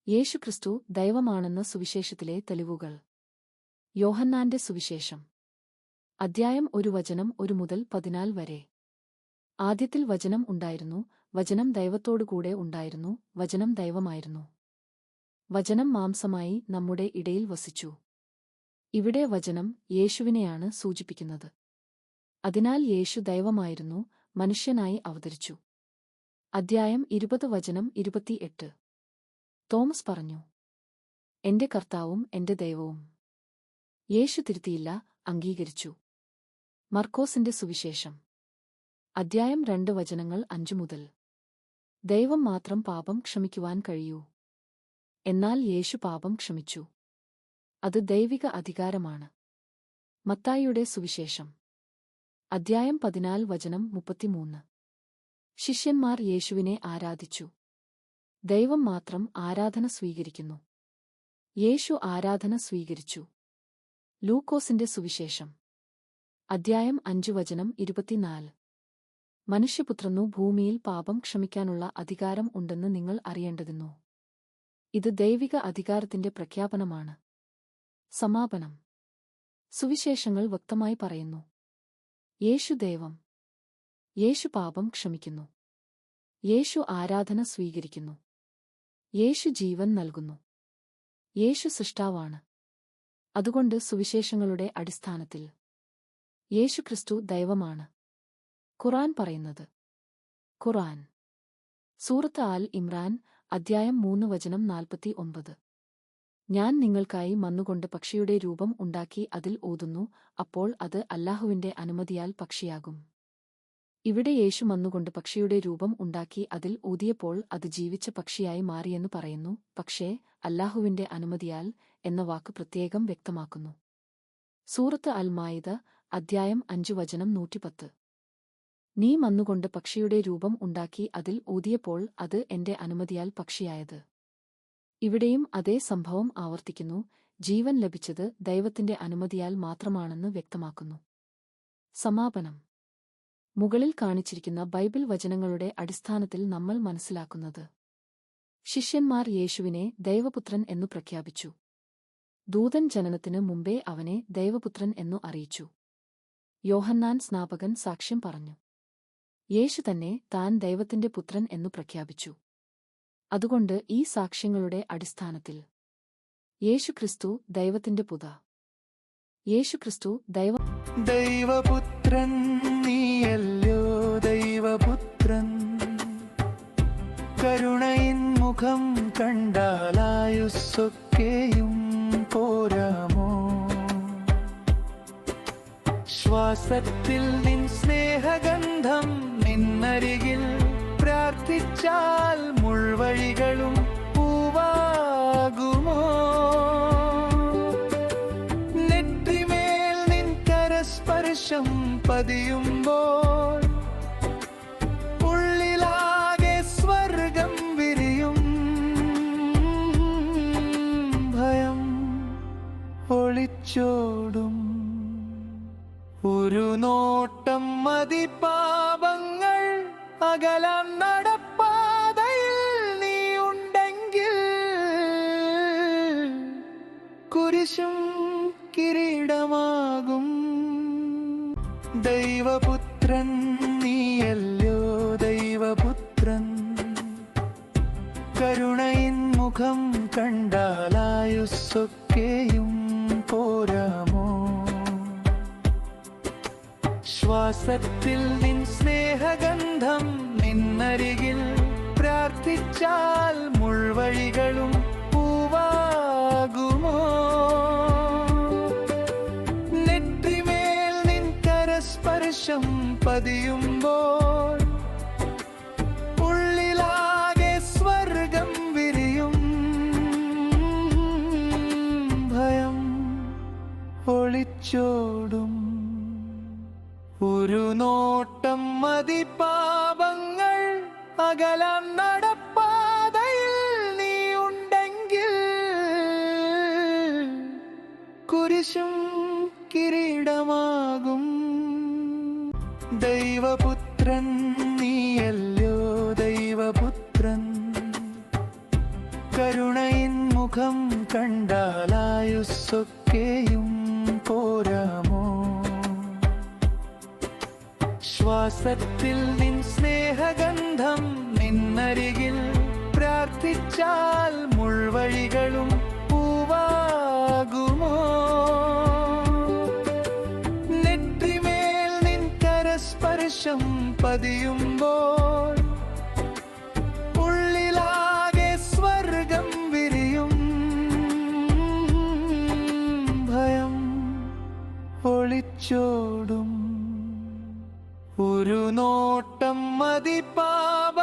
യേശുക്രിസ്തു ദൈവമാണെന്ന സുവിശേഷത്തിലെ തെളിവുകൾ. യോഹന്നാന്റെ സുവിശേഷം. അദ്ധ്യായം 1 വചനം 1 മുതൽ 14 വരെ. ആദ്യത്തിൽ വചനം ഉണ്ടായിരുന്നു, വചനം ദൈവത്തോടുകൂടെ ഉണ്ടായിരുന്നു, വചനം ദൈവമായിരുന്നു. വചനം മാംസമായി നമ്മുടെ ഇടയിൽ വസിച്ചു. ഇവിടെ വചനം യേശുവിനെയാണ് സൂചിപ്പിക്കുന്നത്. അതിനാൽ യേശു ദൈവമായിരുന്നു, മനുഷ്യനായി അവതരിച്ചു. അദ്ധ്യായം 20 വചനം 28. തോമസ് പറഞ്ഞു, എന്റെ കർത്താവും എന്റെ ദൈവവും. യേശു തിരുത്തിയില്ല, അംഗീകരിച്ചു. മർക്കോസിന്റെ സുവിശേഷം. അദ്ധ്യായം 2 വചനങ്ങൾ 5 മുതൽ. ദൈവം മാത്രം പാപം ക്ഷമിക്കുവാൻ കഴിയൂ. എന്നാൽ യേശു പാപം ക്ഷമിച്ചു. അത് ദൈവിക അധികാരമാണ്. മത്തായിയുടെ സുവിശേഷം. അദ്ധ്യായം 14 വചനം 33. ശിഷ്യന്മാർ യേശുവിനെ ആരാധിച്ചു. ദൈവം മാത്രം ആരാധന സ്വീകരിക്കുന്നു. യേശു ആരാധന സ്വീകരിച്ചു. ലൂക്കോസിന്റെ സുവിശേഷം. അദ്ധ്യായം 5 വചനം 24. മനുഷ്യപുത്രനു ഭൂമിയിൽ പാപം ക്ഷമിക്കാനുള്ള അധികാരം ഉണ്ടെന്ന് നിങ്ങൾ അറിയേണ്ടതിന്നു. ഇത് ദൈവിക അധികാരത്തിന്റെ പ്രഖ്യാപനമാണ്. സമാപനം. സുവിശേഷങ്ങൾ വ്യക്തമായി പറയുന്നു. യേശു ദൈവം. യേശു പാപം ക്ഷമിക്കുന്നു. യേശു ആരാധന സ്വീകരിക്കുന്നു. യേശു ജീവൻ നൽകുന്നു. യേശു സൃഷ്ടാവാണ്. അതുകൊണ്ട് സുവിശേഷങ്ങളുടെ അടിസ്ഥാനത്തിൽ യേശുക്രിസ്തു ദൈവമാണ്. ഖുർആൻ പറയുന്നത്. ഖുർആൻ. സൂറത്ത് ആൽ ഇമ്രാൻ, അദ്ധ്യായം 3 വചനം 49. ഞാൻ നിങ്ങൾക്കായി മണ്ണുകൊണ്ട് പക്ഷിയുടെ രൂപം ഉണ്ടാക്കി അതിൽ ഊതുന്നു, അപ്പോൾ അത് അല്ലാഹുവിന്റെ അനുമതിയാൽ പക്ഷിയാകും. ഇവിടെ യേശു മണ്ണുകൊണ്ട് പക്ഷിയുടെ രൂപം ഉണ്ടാക്കി അതിൽ ഊതിയപ്പോൾ അത് ജീവിച്ച പക്ഷിയായി മാറിയെന്ന് പറയുന്നു, പക്ഷേ അല്ലാഹുവിന്റെ അനുമതിയാൽ എന്ന വാക്ക് പ്രത്യേകം വ്യക്തമാക്കുന്നു. സൂറത്ത് അൽ മായിദ, അദ്ധ്യായം 5 വചനം 110. നീ മണ്ണുകൊണ്ട് പക്ഷിയുടെ രൂപം ഉണ്ടാക്കി അതിൽ ഊതിയപ്പോൾ അത് എന്റെ അനുമതിയാൽ പക്ഷിയായത്. ഇവിടെയും അതേ സംഭവം ആവർത്തിക്കുന്നു. ജീവൻ ലഭിച്ചത് ദൈവത്തിന്റെ അനുമതിയാൽ മാത്രമാണെന്ന് വ്യക്തമാക്കുന്നു. സമാപനം. മുകളിൽ കാണിച്ചിരിക്കുന്ന ബൈബിൾ വചനങ്ങളുടെ അടിസ്ഥാനത്തിൽ നമ്മൾ മനസ്സിലാക്കുന്നത്. ശിഷ്യന്മാർ യേശുവിനെ ദൈവപുത്രൻ എന്നു പ്രഖ്യാപിച്ചു. ദൂതൻ ജനനത്തിനു മുമ്പേ അവനെ ദൈവപുത്രൻ എന്നു അറിയിച്ചു. യോഹന്നാൻ സ്നാപകൻ സാക്ഷ്യം പറഞ്ഞു. യേശു തന്നെ താൻ ദൈവത്തിന്റെ പുത്രൻ എന്നു പ്രഖ്യാപിച്ചു. അതുകൊണ്ട് ഈ സാക്ഷ്യങ്ങളുടെ അടിസ്ഥാനത്തിൽ യേശുക്രിസ്തു ദൈവത്തിന്റെ പുത. യേശുക്രിസ്തു ദൈവപുത്രൻ നീയല്ലോ ദൈവപുത്രൻ. കരുണയിൻ മുഖം കണ്ടാലായുസ്സൊക്കെയും പോരാമോ? ശ്വാസത്തിൽ നിൻ സ്നേഹഗന്ധം, നിന്നരികിൽ പ്രാർത്ഥിച്ചാൽ മുൾവഴികളും പൂവാകുമോ? നെറ്റിമേൽ നിൻ കരസ്പർശം പതിയുമ്പോൾ ഉള്ളിലാകെ സ്വർഗം വിരിയും. ഭയം ഒളിച്ചോടും. ഒരു നോട്ടം മതി പാപങ്ങൾ അകലാൻ. നടപ്പാതയിൽ നീ ഉണ്ടെങ്കിൽ കുരിശും കിരീടമാകും. ദൈവപുത്രൻ നീയല്ലോ ദൈവപുത്രൻ. കരുണയിൻ മുഖം കണ്ടാലായുസ്സൊക്കെയും പോരാമോ? ശ്വാസത്തിൽ നിൻ സ്നേഹഗന്ധം, നിന്നരികിൽ പ്രാർത്ഥിച്ചാൽ മുൾവഴികളും പൂവാകുമോ? നെറ്റിമേൽ നിൻ കരസ്പർശം പതിയുമ്പോൾ ഉള്ളിലാകെ സ്വർഗം വിരിയും. ഭയം ഒളിച്ചോടും. ഒരു നോട്ടം മതി പാപങ്ങൾ അകലാൻ. നടപ്പാതയിൽ നീ ഉണ്ടെങ്കിൽ കുരിശും കിരീടമാകും. ദൈവപുത്രൻ നീയല്ലോ ദൈവപുത്രൻ. കരുണയിൽ മുഖം കണ്ടാലായുസ്സൊക്കെയും പോരാമോ? ശ്വാസത്തിൽ നിൻ സ്നേഹഗന്ധം, നിന്നരികിൽ പ്രാർത്ഥിച്ചാൽ മുൾവഴികളും പൂവാകുമോ? നെറ്റിമേൽ നിൻ കരസ്പർശം പതിയുമ്പോൾ ഉള്ളിലാകെ സ്വർഗം വിരിയും. ഭയം ഒളിച്ചോടും, ഒരു നോട്ടം മതി പാപ